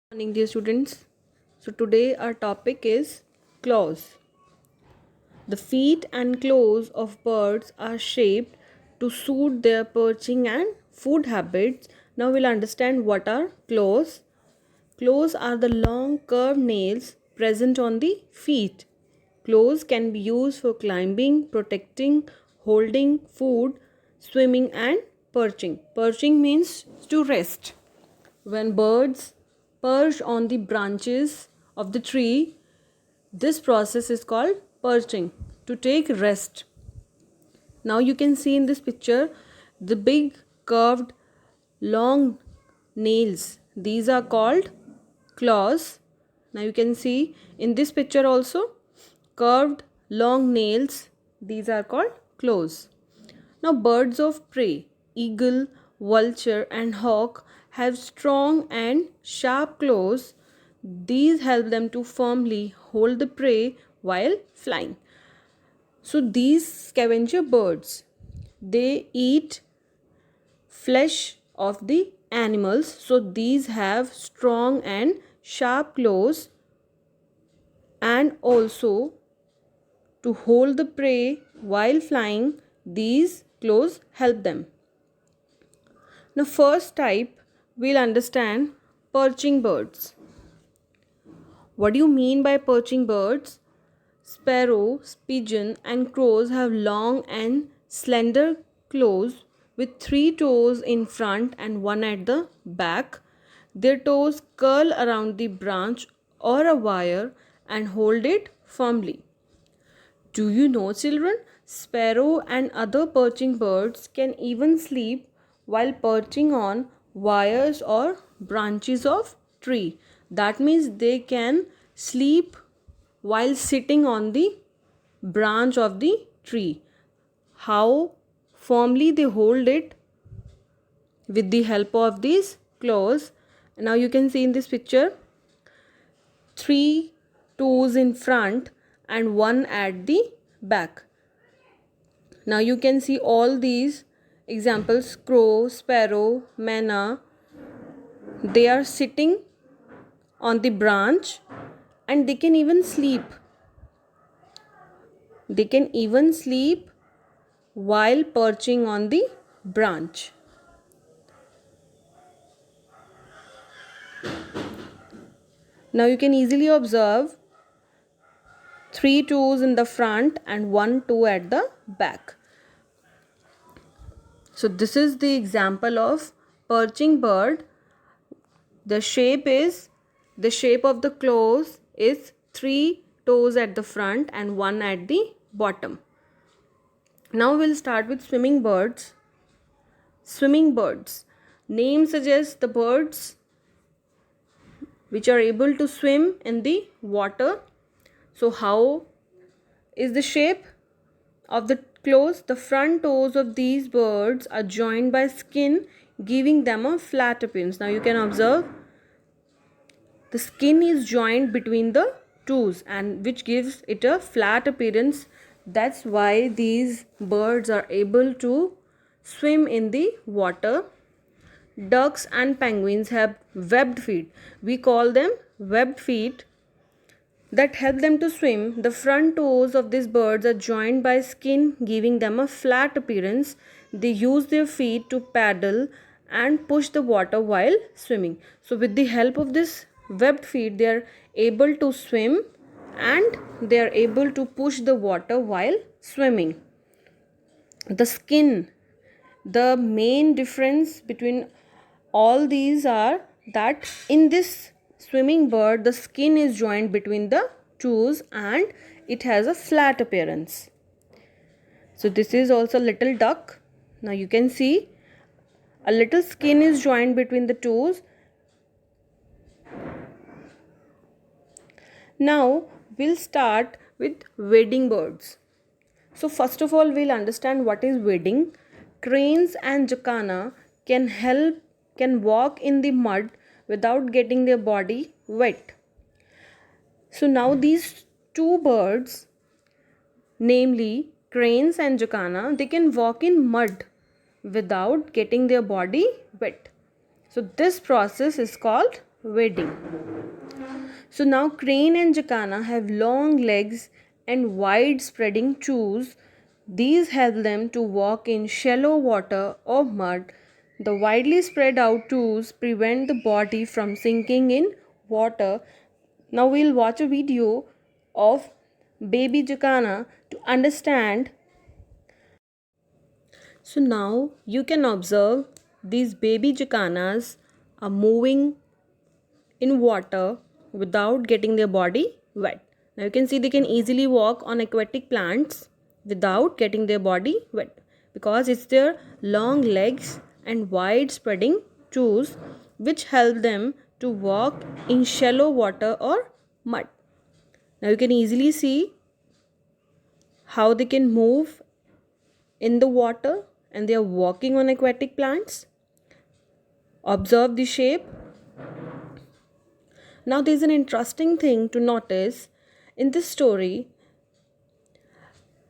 Morning, dear students. So today our topic is claws. The feet and claws of birds are shaped to suit their perching and food habits. Now we'll understand what are claws. Claws are the long curved nails present on the feet. Claws can be used for climbing, protecting, holding food, swimming and perching. Perching means to rest. When birds perch on the branches of the tree, this process is called perching, to take rest. Now you can see in this picture the big curved long nails. These are called claws. Now you can see in this picture also curved long nails. These are called claws. Now, birds of prey, eagle, vulture, and hawk have strong and sharp claws. These help them to firmly hold the prey while flying. So, these scavenger birds they eat flesh of the animals. So, these have strong and sharp claws, and also to hold the prey while flying, these claws help them. Now, first type we'll understand perching birds. What do you mean by perching birds? Sparrows, pigeon, and crows have long and slender claws with three toes in front and one at the back. Their toes curl around the branch or a wire and hold it firmly. Do you know, children? Sparrow and other perching birds can even sleep while perching on wires or branches of tree. That means they can sleep while sitting on the branch of the tree. How firmly they hold it with the help of these claws. Now you can see in this picture three toes in front and one at the back. Now you can see all these examples: crow, sparrow, manna. They are sitting on the branch and they can even sleep. They can even sleep while perching on the branch. Now you can easily observe three toes in the front and one toe at the back. So this is the example of perching bird. The shape of the claws is three toes at the front and one at the bottom. Now we'll start with swimming birds. Swimming birds. Name suggests the birds which are able to swim in the water. So how is the shape of the claws? The front toes of these birds are joined by skin, giving them a flat appearance. Now you can observe the skin is joined between the toes and which gives it a flat appearance. That's why these birds are able to swim in the water. Ducks and penguins have webbed feet. We call them webbed feet that help them to swim. The front toes of these birds are joined by skin, giving them a flat appearance. They use their feet to paddle and push the water while swimming. So with the help of this webbed feet, they are able to swim and they are able to push the water while swimming. The skin, the main difference between all these are that in this swimming bird, the skin is joined between the toes and it has a flat appearance. So this is also little duck. Now you can see a little skin is joined between the toes. Now we'll start with wading birds. So first of all, we'll understand what is wading. Cranes and jacana can walk in the mud without getting their body wet. So now these two birds, namely cranes and jacana, they can walk in mud without getting their body wet. So this process is called wading. So now crane and jacana have long legs and wide spreading toes. These help them to walk in shallow water or mud. The widely spread out toes prevent the body from sinking in water. Now we'll watch a video of baby jacana to understand. So now you can observe these baby jacanas are moving in water without getting their body wet. Now you can see they can easily walk on aquatic plants without getting their body wet because it's their long legs and wide spreading toes which help them to walk in shallow water or mud. Now you can easily see how they can move in the water and they are walking on aquatic plants. Observe the shape. Now there's an interesting thing to notice in this story.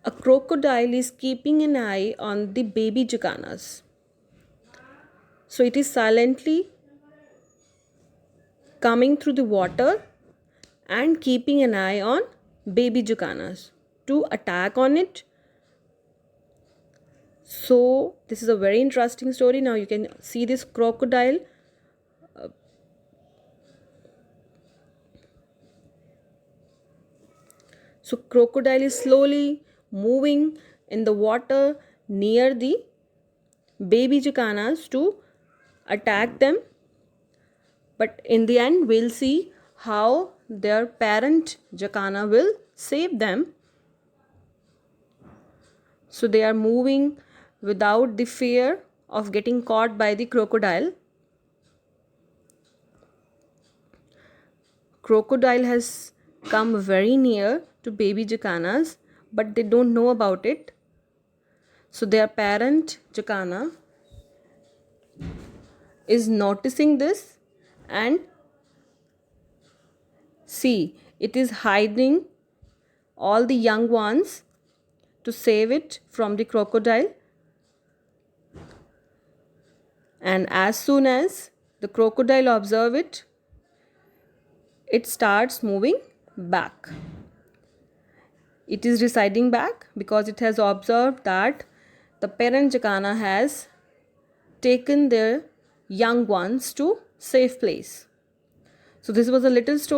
A crocodile is keeping an eye on the baby jacanas. So it is silently coming through the water and keeping an eye on baby jacanas to attack on it. So this is a very interesting story. Now you can see this crocodile So crocodile is slowly moving in the water near the baby jacanas to attack them. But in the end, we'll see how their parent jacana will save them. So they are moving without the fear of getting caught by the crocodile. Crocodile has come very near to baby jacanas, but they don't know about it. So their parent jacana is noticing this and see, it is hiding all the young ones to save it from the crocodile. And as soon as the crocodile observe it, it starts moving back. It is receding back because it has observed that the parent jacana has taken their young ones to safe place. So this was a little story